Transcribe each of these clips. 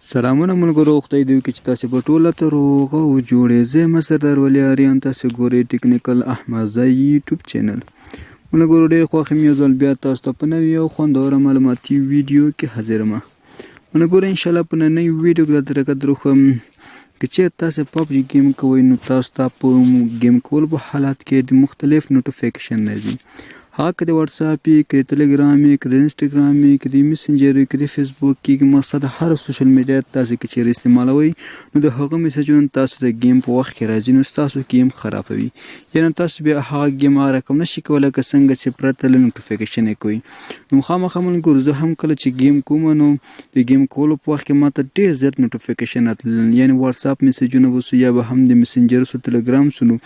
سلامونه ملګرو، خدای دې وکړي چې تاسې په ټوله ته روغ او جوړ یې. زه مسردار ولی اریان، تاسې ګورئ ټیکنیکل احمدزی یوټیوب چینل. ملګرو ډېر خوښ یم یو ځل بیا تاسو ته په نوي او خوندوره معلوماتي ویډیو کې حاضر یم. ملګرو انشاءالله په نننۍ ویډیو کې درته راکد روښم که چېرته تاسې پبجي ګیم کوئ نو تاسو ته په ګیم کولو په حالات کې د مختلف نوټیفیکیشن راځي. هغه که د واتساپ وي، که د تلګرام وي، که د انسټاګرام وي، که د میسنجر وي، که د فیسبوک کې، مقصد هر سوشل میډیا تاسې که چېرې استعمالوئ نو د هغه میسجونه تاسو د ګیم په وخت کې راځي نو ستاسو ګیم خرابوي. یعنې تاسو بیا هغه ګیم هغه رقم نشئ کولی لکه څنګه چې پرته له نوټیفیکیشن یې کوئ. نو خامخا ملګرو زه هم کله چې ګیم کوم نو د ګیم کولو په وخت کې ماته ډېر زیات نوټیفیکیشن راتلل، یعنې واتساپ میسجونه به سو یا به هم د میسنجر سو تلګرام سو نو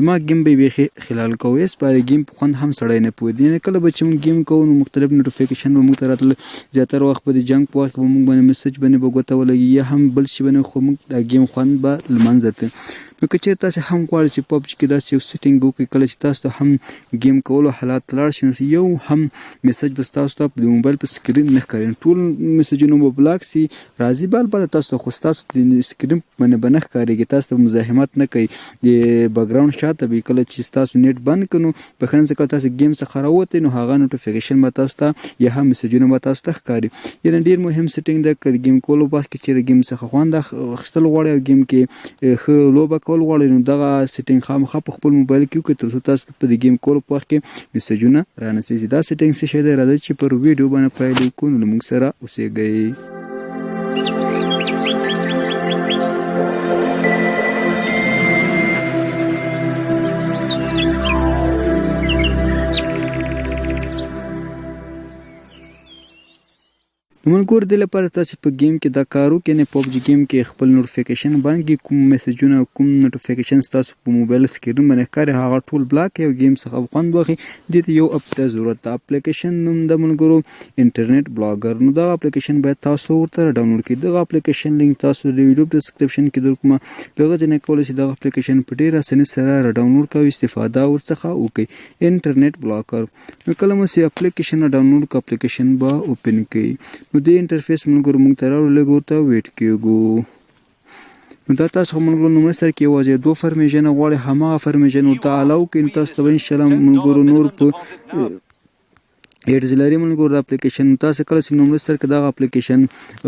زما ګیم به یې بیخي خلال کوی. سپاره ګیم په خوند هم سړی نه پوهېده، یعنې کله به چې موږ ګیم کوو نو مختلف نوټیفیکیشن به موږ ته راتلل. زیاتره وخت به د جنګ په وخت کې به موږ باندې میسج باندې به ګوته ولګي یا هم بل شي باندې، خو موږ دا ګیم خوند به له منځه ته. نو که چېرې تاسې هم غواړئ چې پبجي کې داسې یو سیټینګ وکړئ کله چې تاسو ته هم ګیم کولو حالات ته لاړ شي نو یو هم میسج به ستاسو ته د موبایل په سکرین نه ښکاري، ټول میسجونه به بلاک سي راځي البته تاسو ته، خو ستاسو د سکرین باندې به نه ښکارېږي، تاسو ته مزاحمت نه کوي، د بیکګراوند شاته به کله چې ستاسو نیټ بند کړو نو بخښنه څخه کله تاسو ګیم څخه راووتئ نو هغه نوټیفیکیشن به تاسو ته یا هم میسجونه به تاسو ته ښکاري. یعنې ډېر مهم سیټینګ ده که د ګیم کولو په وخت کې چېرې ګیم څخه خوند اخیستل غواړئ او ګیم کې ښه لوبه کول غواړئ نو دغه سیټینګ خامخا په خپل موبایل کې وکړئ تر څو تاسو په د ګیم کولو په وخت کې میسجونه رانسیږي. دا سیټینګ څه شی دی راځئ چې پر ویډیو باندې پیل وکړو نو له موږ سره اوسېږئ. نو ملګرو دې لپاره تاسې په ګیم کې دا کار وکړئ، یعنې پبجي ګیم کې خپل نوټیفیکیشن باندې کوم میسجونه کوم نوټیفیکیشن ستاسو په موبایل سکرین باندې ښکاري هغه ټول بلاک کړئ او ګیم څخه خوند واخلئ. دې ته یو اپ ته ضرورت ده. اپلیکیشن نوم د ملګرو انټرنیټ بلاګر. نو دغه اپلیکیشن باید تاسو ورته ډاونلوډ کړئ. دغه اپلیکیشن لینک تاسو د ویډیو ډسکرپشن کې درکومه، له هغه ځای نه کولی شئ دغه اپلیکیشن په ډېره اسانۍ سره راډاونلوډ کوئ، استفاده ورڅخه وکړئ. انټرنیټ بلاګر. نو کله مو چې اپلیکیشن راډاونلوډ کړئ اپلیکیشن به اوپن کړئ. نو دې انټرفیس ملګرو موږ ته راوړو، لږ ورته ویټ کېږو. نو دا تاسو ملګرو لومړی سر کې یوازې 2 فرمیژنه غواړئ، هماغه فرمیژن ورته الاو کړئ نو تاسو ته به انشاءالله ملګرو نور په ایډز لري ملګرو د اپلیکیشن. تاسو کله چې لومړی سر کې دغه اپلیکیشن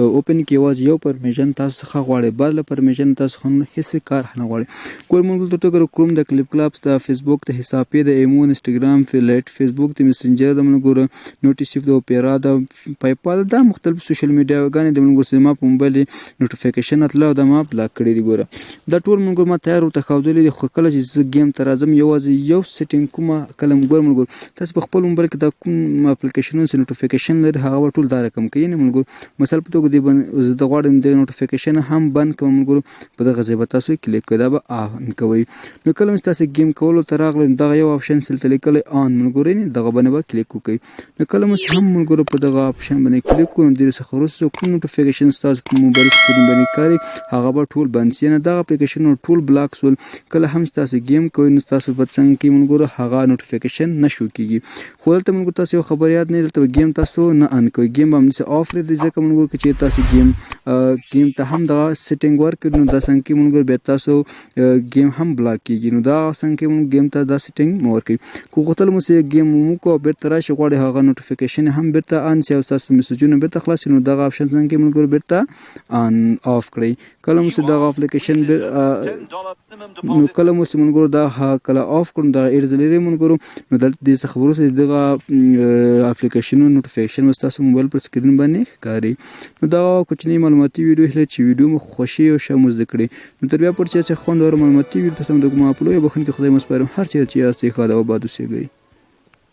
اوپن کړئ یوازې یو پرمیژن تاسو څخه غواړئ، بل له پرمیژن تاسو هېڅ کار نه غواړئ. ګورئ ملګرو دلته وګورئ کروم د کلیپ کلاپس د فیسبوک د حساب پې د ایمو انسټاګرام فلایټ فیسبوک د میسنجر د ملګرو نوټیسیف د اوپیرا د پایپال دا مختلف سوشل میډیاګانې د ملګرو چې ما په موبایل نوټیفیکیشن راتله او دا ما بلاک کړي دي. ګوره دا ټول ملګرو ما تیار ورته ښودلي دي، خو کله چې زه ګیم ته راځم یوازې یو سیټینګ کومه کله ګوره ملګرو تاسو په خپل موبایل کې دا کوم اپلیکیشنونه چې نوټیفیکیشن لري هغه به ټول دا رقم کوي. یعنې ملګرو مثال په توګه دې باندې زه غواړم د نوټیفیکیشن هم بند کړم ملګرو، په دغه ځای به تاسو کلیک کوئ، دا به آن کوئ. نو کله چې تاسو ګیم کولو ته راغلئ نو دغه یو آپشن چې لیکلی آن ملګرو یعنې دغه باندې به کلیک وکړئ. نو کله مو چې هم ملګرو په دغه آپشن باندې کلیک کړو نو دې څخه وروسته کوم نوټیفیکیشن ستاسو په موبایل سکرین باندې کاري هغه به ټول بند شي، یعنې دغه اپلیکیشنونه ټول بلاک شول. کله هم چې تاسو ګیم کوئ نو تاسو به څنګه کوئ ملګرو هغه نوټیفیکیشن نه شو کېږي. خو دلته ملګرو تاسو یو خبر یاد نه دلته ګیم تاسو نه ان کوئ، ګیم به همداسې آف پرېږدئ ځکه ملګرو که چېرې تاسو ګیم ته هم دغه سیټینګ ورکړئ نو دا څنګه کوي ملګرو بیا تاسو ګیم هم بلاک کېږي. نو دا څنګه کوي مونږ ګیم ته دا سیټینګ مه ورکوئ. که غوښتل مو چې ګیم مو وکړو او بېرته راشي غواړئ هغه نوټیفیکیشن هم بېرته آن شي او ستاسو میسجونه بېرته خلاص شي نو دغه آپشن څنګه کوي ملګرو بېرته آن آف کړئ. کله مو چې دغه اپلیکیشن نو کله مو چې ملګرو دا کله آف کړو دغه ایډز لري ملګرو نو دلته دې څخه وروسته دغه اپلیکیشنونو نوټیفیکیشن به ستاسو موبایل پر سکرین باندې ښکاري. نو دا کوچنۍ معلوماتي ویډیو هیله چې ویډیو مو خوښي او ښه مو زده کړي. نو تر بیا پورې چې خوندوره معلوماتي ویډیو تاسو د کومه اپلوډ بخښنه کې خدای مو سپارم. هر چیرې چې یاستئ ښه او آباد اوسئ.